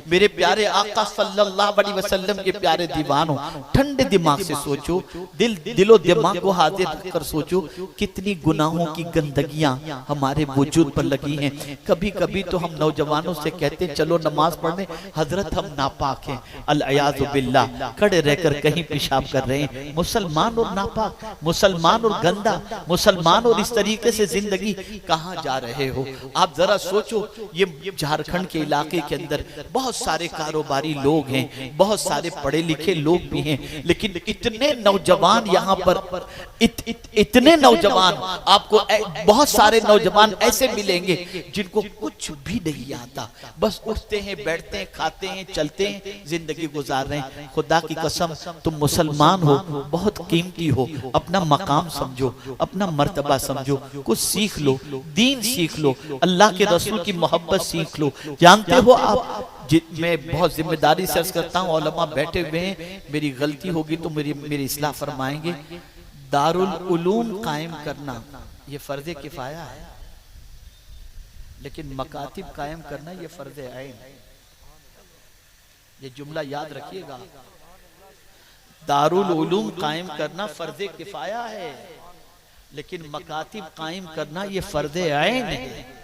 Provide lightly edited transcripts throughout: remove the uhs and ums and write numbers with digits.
मेरे प्यारे आका सल्लल्लाहु अलैहि वसल्लम के प्यारे दीवानों, ठंडे दिमाग से सोचो, दिलो दिमाग को हाजिर कर सोचो, कितनी गुनाहों की गंदगियां हमारे वजूद पर लगी हैं। कभी कभी तो हम नौजवानों से कहते हैं चलो नमाज पढ़ने, हजरत हम नापाक हैं, अल-अयाज़ु बिल्लाह, खड़े रहकर कहीं पेशाब कर रहे हैं। मुसलमान और नापाक, मुसलमान और गंदा, मुसलमान और इस तरीके से जिंदगी, कहाँ जा रहे हो आप? जरा सोचो। ये झारखंड के इलाके के अंदर बहुत सारे कारोबारी लोग हैं, बहुत सारे पढ़े लिखे लोग भी हैं, लेकिन इतने नौजवान यहाँ पर इतने नौजवान आपको बहुत सारे नौजवान ऐसे मिलेंगे जिनको कुछ भी नहीं आता, बस उठते हैं, बैठते हैं, खाते हैं, चलते हैं, जिंदगी गुजार रहे हैं। खुदा की कसम, तुम मुसलमान हो, बहुत कीमती हो, अपना मकाम समझो, अपना मर्तबा समझो, कुछ सीख लो, दीन सीख लो, अल्लाह के रसूल की मोहब्बत सीख लो। जानते हो आप, मैं बहुत जिम्मेदारी से अर्ज करता हूँ, उलमा बैठे हुए हैं, मेरी गलती होगी तो मेरी इस्लाह फरमाएंगे। दारुल उलूम कायम करना ये फर्ज किफाया है, लेकिन मकातिब कायम करना ये फर्ज ऐन है। ये जुमला याद रखिएगा, दारुल उलूम कायम करना फर्ज किफाया है, लेकिन मकातिब कायम करना ये फर्ज ऐन है।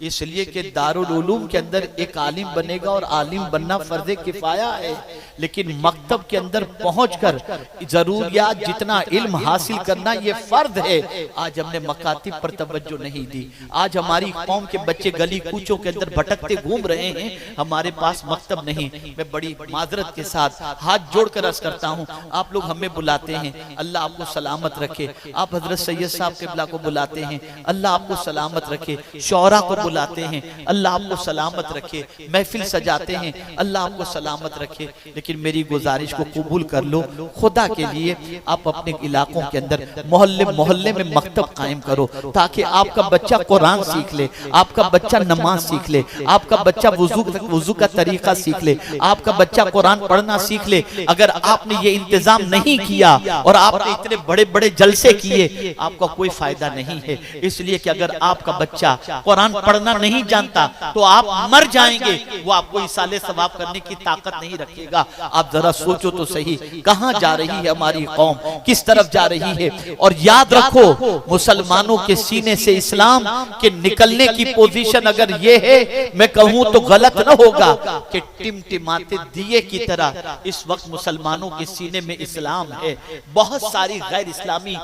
इसलिए कि दारुल उलूम के अंदर एक आलिम बनेगा और आलिम बनना फर्ज किफाया है, लेकिन मकतब के अंदर पहुंचकर जरूरियात जितना इल्म हासिल करना ये फर्ज है। आज हमने मकातिब पर तवज्जो नहीं दी। आज हमारी कौम के बच्चे गली कूचों के अंदर भटकते घूम रहे हैं, हमारे पास मकतब नहीं। मैं बड़ी माजरत के साथ हाथ जोड़कर अर्ज करता हूँ, आप लोग हमें बुलाते हैं, अल्लाह आपको सलामत रखे। आप हजरत सैयद साहब किबला को बुलाते हैं, अल्लाह आपको सलामत रखे। शौरा को बुलाते हैं, अल्लाह आपको सलामत रखे। महफिल सजाते हैं, अल्लाह आपको सलामत रखे। लेकिन मेरी गुजारिश को कबूल कर लो, खुदा के लिए आप अपने इलाकों के अंदर मोहल्ले मोहल्ले में मकतब कायम करो, ताकि आपका बच्चा कुरान सीख ले, आपका बच्चा नमाज सीख ले, आपका बच्चा वुजू का तरीका सीख ले, आपका बच्चा कुरान पढ़ना सीख ले। अगर आपने ये इंतजाम नहीं किया और आपने इतने बड़े बड़े जलसे किए, आपका कोई फायदा नहीं है। इसलिए कि अगर आपका बच्चा कुरान पढ़ना नहीं जानता तो आप मर जाएंगे, वो आपको इसाले सवाब करने की ताकत नहीं रखेगा। आप जरा सोचो तो सही, कहां जा रही है हमारी कौम, किस तरफ जा रही है। और याद रखो, मुसलमानों के सीने से इस्लाम के निकलने की पोजीशन अगर ये है, मैं कहूं तो गलत न होगा कि टिमटिमाते दिए की तरह इस वक्त मुसलमानों के सीने में इस्लाम है। बहुत सारी गैर इस्लामी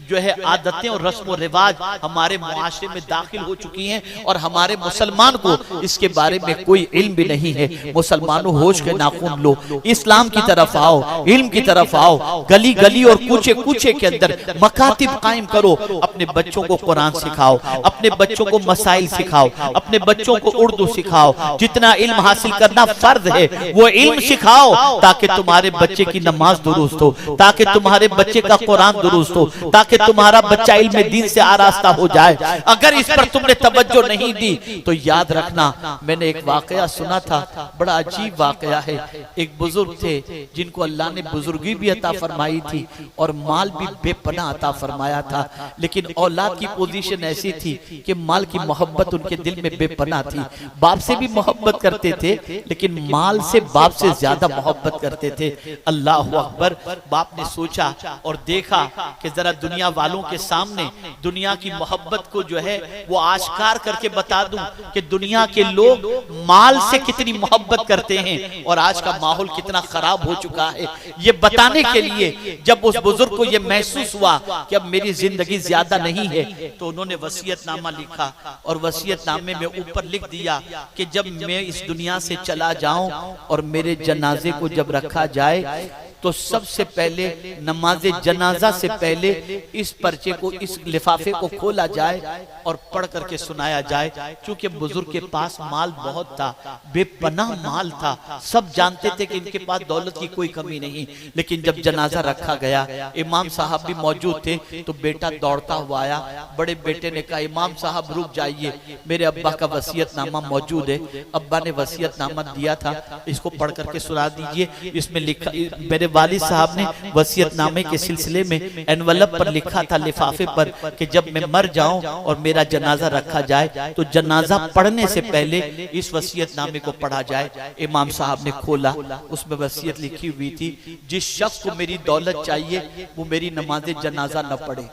जो है आदतें और रस्म रिवाज हमारे मुआशरे में दाखिल हो चुकी हैं, और हमारे मुसलमान को इसके बारे में कोई इल्म भी नहीं है। मुसलमानों होश के नाखून लो, इस्लाम की तरफ आओ, इल्म की तरफ आओ, गली गली और कूचे कूचे के अंदर मकातिब कायम करो। अपने बच्चों को कुरान सिखाओ, अपने बच्चों को मसाइल सिखाओ, अपने बच्चों को उर्दू सिखाओ। जितना इल्म हासिल करना फर्ज है वो इल्म सिखाओ, ताकि तुम्हारे बच्चे की नमाज दुरुस्त हो, ताकि तुम्हारे बच्चे का कुरान दुरुस्त हो, ताकि तुम्हारा बच्चा इल्म दीन से आरास्ता हो जाए। अगर इस पर तुमने तवज्जो नहीं दी तो याद रखना, मैंने एक वाकया सुना था, बड़ा अजीब वाकया है। एक बुजुर्ग थे जिनको अल्लाह ने बुजुर्गी भी अता फरमाई थी और माल भी बेपनाह अता फरमाया था, लेकिन औलाद की पोजीशन ऐसी थी कि माल की मोहब्बत उनके दिल में बेपनाह थी। बाप से भी मोहब्बत करते थे, लेकिन माल से बाप से ज्यादा मोहब्बत करते थे। अल्लाह अकबर। बाप ने सोचा और देखा कि जरा दुनिया वालों के सामने दुनिया की मोहब्बत को जो है वो आश्कार करके बता दूं कि दुनिया के लोग माल से कितनी मोहब्बत करते हैं और आज का माहौल कितना खराब हो चुका है। ये बताने के लिए जब उस बुजुर्ग को ये महसूस हुआ कि अब मेरी जिंदगी ज्यादा नहीं है, तो उन्होंने वसीयतनामा लिखा और वसीयतनामे में ऊपर लिख दिया कि जब मैं इस दुनिया से चला जाऊं और मेरे जनाजे को जब रखा जाए तो सबसे पहले नमाज जनाजा से पहले इस पर्चे को, इस लिफाफे को खोला जाए और पढ़ करके सुनाया जाए। क्योंकि बुजुर्ग के पास माल बहुत था, बेपनाह माल था, सब जानते थे कि इनके पास दौलत की कोई कमी नहीं। लेकिन जब जनाजा रखा गया, इमाम साहब भी मौजूद थे, तो बेटा दौड़ता हुआ आया। बड़े बेटे ने कहा, इमाम साहब रुक जाइए, मेरे अब्बा का वसीयतनामा मौजूद है, अब्बा ने वसीयतनामा दिया था, इसको पढ़ करके सुना दीजिए। इसमें लिखा, मेरे वालिद साहब ने वसीयतनामे के सिलसिले में एनवलप पर लिखा था, लिफाफे पर, कि जब मैं मर जाऊं और मेरा जनाजा रखा जाए तो जनाजा पढ़ने से पहले इस वसीयतनामे को पढ़ा जाए। इमाम साहब ने खोला, उसमें वसीयत लिखी हुई थी, जिस शख्स को मेरी दौलत चाहिए वो मेरी नमाज जनाजा न पढ़े।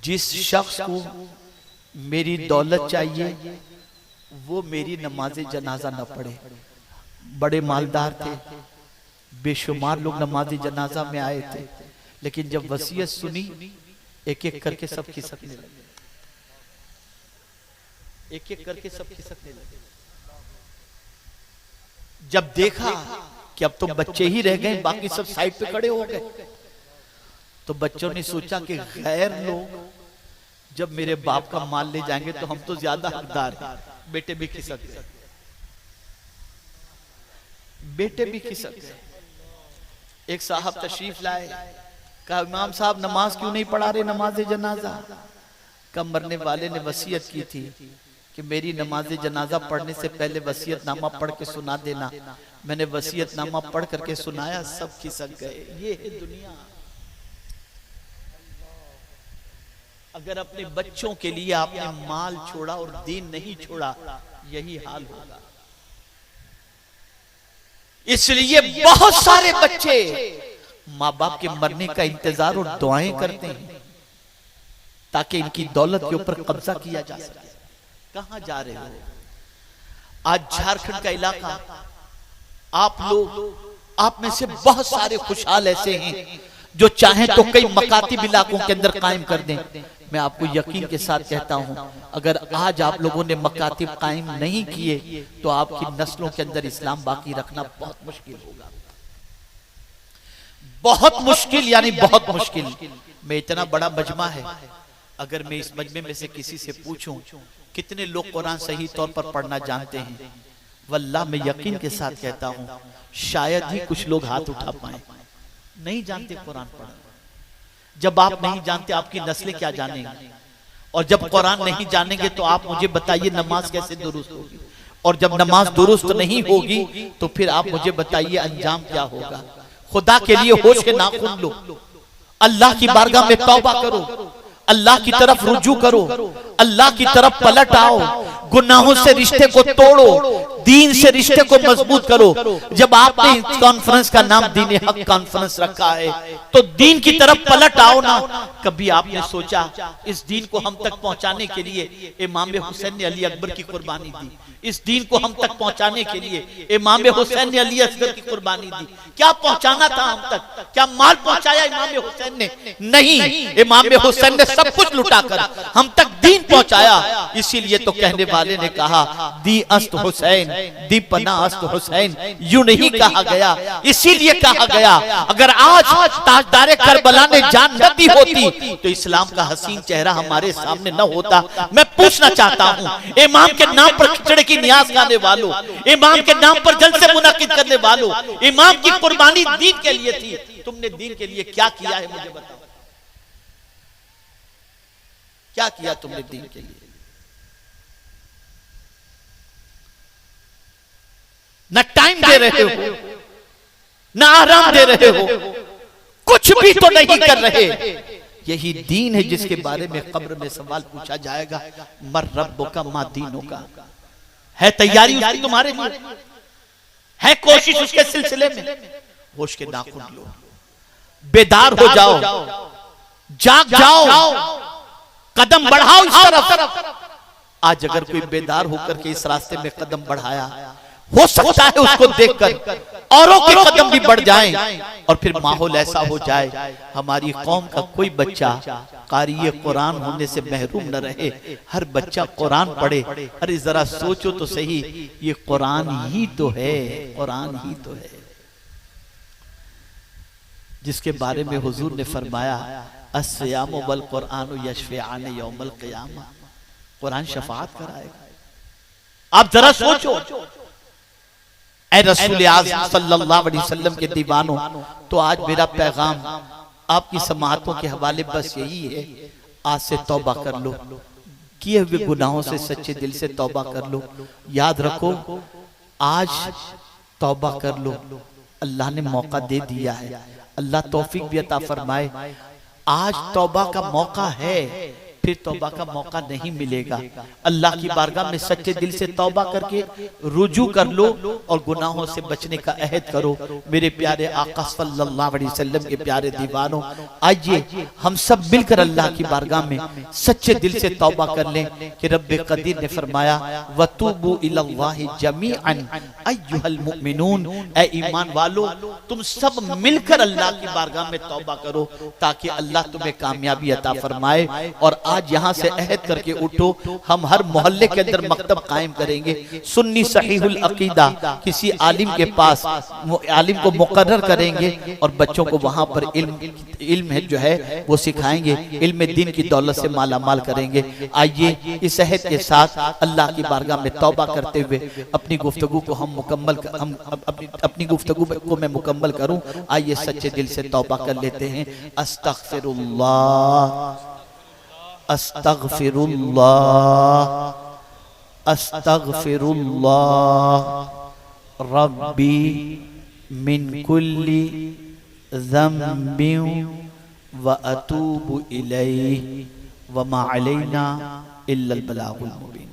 जिस शख्स को मेरी दौलत चाहिए वो मेरी नमाज जनाजा न पढ़े। बड़े मालदार थे, बेशुमार लोग नमाज जनाजा में आए थे, लेकिन जब वसीयत सुनी एक एक करके सब खिसकने लगे, एक एक करके सब खिसकने लगे। जब देखा कि अब तो बच्चे ही रह गए, बाकी सब साइड पे खड़े हो गए, तो बच्चों ने सोचा कि गैर लोग जब मेरे बाप का माल ले जाएंगे तो हम तो ज्यादा हकदार हैं। बेटे भी खिसक गए, बेटे भी खिसक गए। एक साहब तशरीफ लाए, कहा इमाम साहब नमाज क्यों नहीं पढ़ा रहे, नमाज जनाजा? कब मरने वाले ने वसीयत की थी कि मेरी नमाज जनाजा पढ़ने से पहले वसीयतनामा पढ़ के सुना देना। मैंने वसीयतनामा पढ़ करके सुनाया, सब खिसक गए। ये है दुनिया। अगर अपने बच्चों के लिए आपने माल छोड़ा और दीन नहीं छोड़ा, यही हाल होगा। इसलिए बहुत सारे बच्चे माँ बाप के मरने का इंतजार और दुआएं करते हैं ताकि इनकी दौलत के ऊपर कब्जा किया जा सके। कहां जा रहे हो? आज झारखंड का इलाका, आप लोग, आप में से बहुत सारे खुशहाल ऐसे हैं जो चाहें तो कई मकातिब इलाकों के अंदर कायम कर दें। मैं आपको यकीन के साथ कहता हूं, अगर आज आप लोगों ने मकातिब कायम नहीं किए तो आपकी नस्लों के अंदर इस्लाम बाकी रखना बहुत मुश्किल होगा, बहुत मुश्किल, यानी बहुत मुश्किल। मैं इतना बड़ा मजमा है, अगर मैं इस मजमे में से किसी से पूछूं कितने लोग कुरान सही तौर पर पढ़ना जानते हैं, वल्लाह मैं यकीन के साथ कहता हूं शायद ही कुछ लोग हाथ उठा पाए। नहीं जानते कुरान पढ़ना। जब आप नहीं जानते आपकी नस्लें क्या जानेंगी? और जब कुरान नहीं जानेंगे तो आप मुझे बताइए नमाज कैसे दुरुस्त होगी? और जब नमाज दुरुस्त नहीं होगी तो फिर आप मुझे बताइए अंजाम क्या होगा? खुदा के लिए होश के नाखून लो, अल्लाह की बारगाह में तौबा करो, अल्लाह की तरफ रुजू करो, अल्लाह की तरफ पलट आओ, गुनाहों से रिश्ते को तोड़ो, दीन से रिश्ते को मजबूत करो। जब आपने इस कॉन्फ्रेंस का नाम दीन हक कॉन्फ्रेंस रखा है तो दीन की तरफ पलट आओ ना। कभी आपने सोचा इस दीन को हम तक पहुंचाने के लिए इमाम हुसैन ने अली अकबर की कुर्बानी दी? इस दीन को हम तक पहुंचाने के लिए इमाम हुसैन ने अली असगर की कुर्बानी दी। क्या पहुंचाना था हम तक? क्या माल पहुंचाया इमाम हुसैन ने? नहीं, इमाम हुसैन ने सब कुछ लुटाकर हम तक दीन पहुंचाया। इसीलिए तो कहने वाले ने कहा दी अस्त हुसैन, दी पना अस्त हुसैन, यूं नहीं कहा गया, इसीलिए कहा गया। अगर आज ताजदारे करबला ने जान न दी होती तो इस्लाम का हसीन चेहरा हमारे सामने न होता। मैं पूछना चाहता हूं, इमाम के नाम पर खिचड़े की न्याज गाने वालों, इमाम के नाम पर जलसे मुनाकिद करने वालों, इमाम की कुर्बानी दीन के लिए थी, तुमने दीन के लिए क्या किया है मुझे बताओ? क्या किया तुमने दीन के लिए? न टाइम दे रहे हो, न आराम दे रहे हो, कुछ भी तो नहीं कर रहे। यही दीन है जिसके बारे में कब्र में सवाल पूछा जाएगा, मर रब्बुका मा दीनुका। है तैयारी उसकी तुम्हारे लिए? है कोशिश उसके सिलसिले में? होश के नाखून लो, बेदार हो जाओ, जाग जाओ, कदम बढ़ाओ इस तरफ। आज अगर कोई बेदार होकर के इस रास्ते में कदम बढ़ाया, हो सकता है उसको देखकर औरों के कदम भी बढ़ जाएं और फिर माहौल ऐसा हो जाए हमारी कौम का कोई बच्चा कारी कुरान होने से महरूम न रहे, हर बच्चा कुरान पढ़े। अरे जरा सोचो तो सही, ये कुरान ही तो है, कुरान ही तो है जिसके बारे में हुजूर ने फरमाया अस्सियाम वल कुरान यशफ़िआन यौमल क़ियामा। कुरान शफाअत कराएगा। आप जरा सोचो, ऐ रसूल आज़म सल्लल्लाहु अलैहि वसल्लम के दीवानों, तो आज मेरा पैगाम आपकी समाअतों के हवाले बस यही है, आज से तौबा कर लो, किए हुए गुनाहों से सच्चे दिल से तौबा कर लो। याद रखो आज तौबा कर लो, अल्लाह ने मौका दे दिया है। अल्लाह तौफीक भी अता फरमाए। आज तौबा का मौका है, फिर तौबा का मौका नहीं मिलेगा। अल्लाह की बारगाह में सच्चे दिल से तौबा करके रुजू कर लो और गुनाहों से बचने का अहद करो। मेरे प्यारे आका सल्लल्लाहु अलैहि वसल्लम के प्यारे दीवानों, आइए हम सब मिलकर अल्लाह की बारगाह में सच्चे दिल से तौबा कर लें कि रब्बे कदीर ने फरमाया वतूबू इलल्लाहि जमीअन अय्युहल मुमिनून, ऐ ईमान वालो तुम सब मिलकर अल्लाह की बारगाह में तौबा करो ताकि अल्लाह तुम्हें कामयाबी अता फरमाए। और आज यहाँ से अहद करके उठो, हम हर मोहल्ले के अंदर मकतब कायम करेंगे। सुन्नी सहीहुल अकीदा किसी आलिम के पास आलिम को मुकर्रर करेंगे और बच्चों को वहाँ पर इल्म है जो है वो सिखाएंगे, इल्म दीन की दौलत से माला माल करेंगे। आइए इस अहद के साथ अल्लाह की बारगाह में तौबा करते हुए अपनी गुफ्तगू को अपनी गुफ्तगू को मैं मुकम्मल करूं। आइए सच्चे दिल से तौबा कर लेते हैं। अस्तगफिरुल्लाह अस्तगफिरुल्लाह अस्तगफिरुल्लाह रब्बी मिन कुल्ली ज़म्बिन व अतूबु इलैहि व मा अलैना इल्लल बलागुल मुबीन।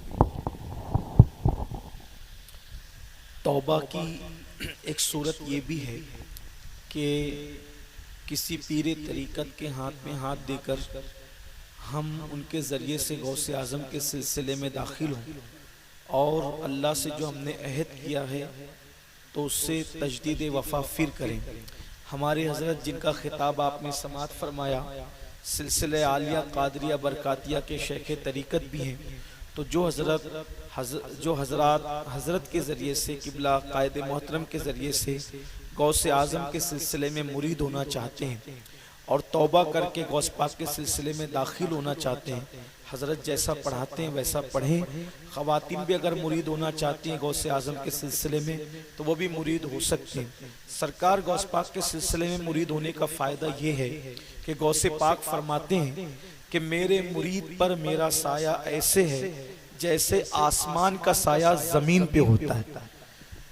तौबा की एक सूरत ये भी है कि किसी पीरे तरीक़त के हाथ में हाथ देकर हम उनके ज़रिए से गौसे आज़म के सिलसिले में दाखिल हों और अल्लाह से जो हमने अहद किया है तो उससे तजदीद वफ़ा फिर करें। हमारे हज़रत जिनका खिताब आपने समात फरमाया सिलसिले आलिया कादरिया बरकातिया के शेख तरीक़त भी हैं, तो जो हज़रत के ज़रिए से किबला कायदे मोहतरम के ज़रिए से गौसे आज़म के सिलसिले में मुरीद होना चाहते हैं और तौबा करके गौस पाक के सिलसिले में दाखिल होना चाहते हैं, हज़रत जैसा पढ़ाते हैं वैसा पढ़ें। ख़वातीन भी अगर मुरीद होना चाहती हैं गौसे आज़म के सिलसिले में तो वो भी मुरीद हो सकते हैं। सरकार गौस पाक के सिलसिले में मुरीद होने का फ़ायदा ये है कि गौसे पाक फरमाते हैं कि मेरे मुरीद पर मेरा साया ऐसे है जैसे आसमान का साया ज़मीन पे होता है।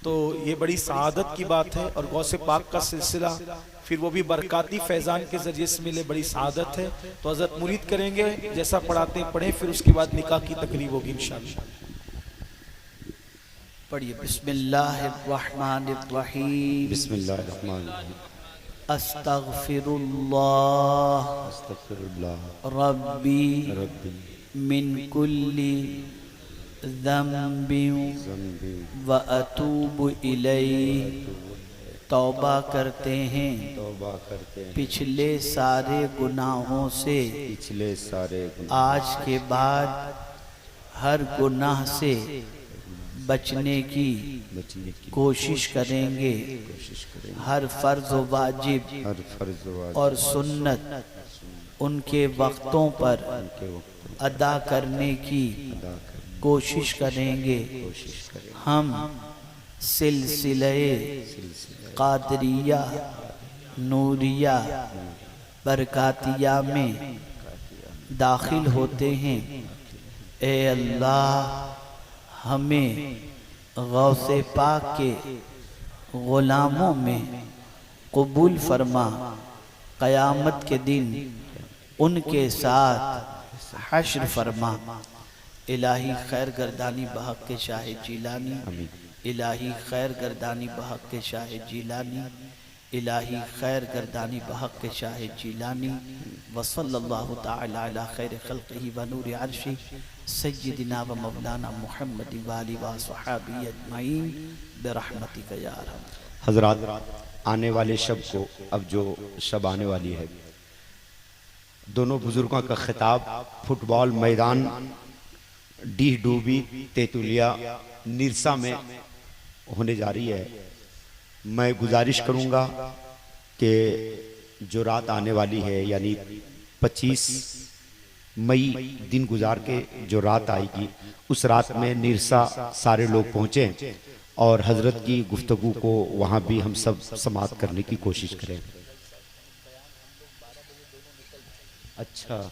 तो ये बड़ी सआदत की बात है और गौसे पाक का सिलसिला फिर वो भी बरकाती फैज़ान के ज़रिए से मिले, बड़ी सआदत है। तो हज़रत मुरीद करेंगे, जैसा पढ़ाते हैं पढ़ें, फिर उसके बाद निकाह की तकरीब होगी इंशाअल्लाह। पढ़िए बिस्मिल्लाहिर्रहमानिर्रहीम बिस्मिल्लाहिर्रहमानिर्रहीम अस्तगफिरुल्लाह रब्बी मिन कुल्ली ज़म्बिन व अतूबु इलैहि। तौबा करते हैं पिछले सारे गुनाहों से, आज के बाद हर गुनाह से बचने की कोशिश करेंगे। हर फर्ज वाजिब और सुन्नत उनके वक्तों पर अदा करने की कोशिश करेंगे। हम सिलसिले कादरिया नूरिया बरकातिया में दाखिल होते हैं। ए अल्लाह हमें गौसे पाक के ग़ुलामों में कबूल फरमा। क़यामत के दिन उनके साथ हश्र फरमा। इलाही खैर गर्दानी बहक के शाह जीलानी, इलाही खैर गर्दानी बहक के शाह जीलानी, इलाही खैर गर्दानी बहक के शाह जीलानी। वसल्लल्लाहु तआला अला खैर खल्क़िही व नूरि अर्शी सय्यिदिना व मौलाना मुहम्मद व आलिहि व अस्हाबी अजमईन बिरहमतिक या अरहम। हज़रात, आने वाले शब को, अब जो शब आने वाली है, दोनों बुजुर्गों का खिताब फुटबॉल मैदान डीह डूबी तेतुलिया निरसा में होने जा रही है। मैं गुजारिश करूंगा कि जो रात आने वाली है, यानी 25 मई दिन गुजार के जो रात आएगी, उस रात में निरसा सारे लोग पहुँचें और हजरत की गुफ्तगू को वहाँ भी हम सब समाअत करने की कोशिश करें। अच्छा,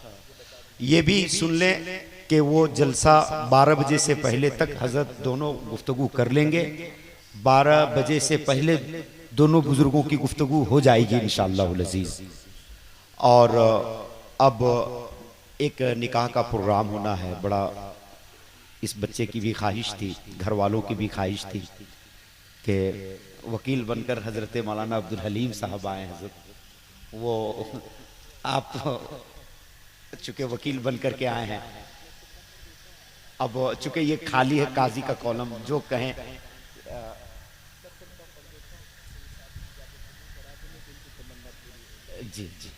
ये भी सुन लें कि वो जलसा 12 बजे से पहले तक हजरत दोनों गुफ्तगू कर लेंगे। 12 बजे से पहले दोनों बुजुर्गों की गुफ्तगू हो जाएगी इंशाअल्लाह अज़ीज़। और अब एक निकाह का प्रोग्राम होना है, बड़ा इस बच्चे की भी ख्वाहिश थी, घर वालों की भी ख्वाहिश थी कि वकील बनकर हज़रत मौलाना अब्दुल हलीम साहब आए। हज़रत वो आप चूँकि वकील बनकर के आए हैं, अब चूँकि ये खाली है काजी का कॉलम, जो कहें जी जी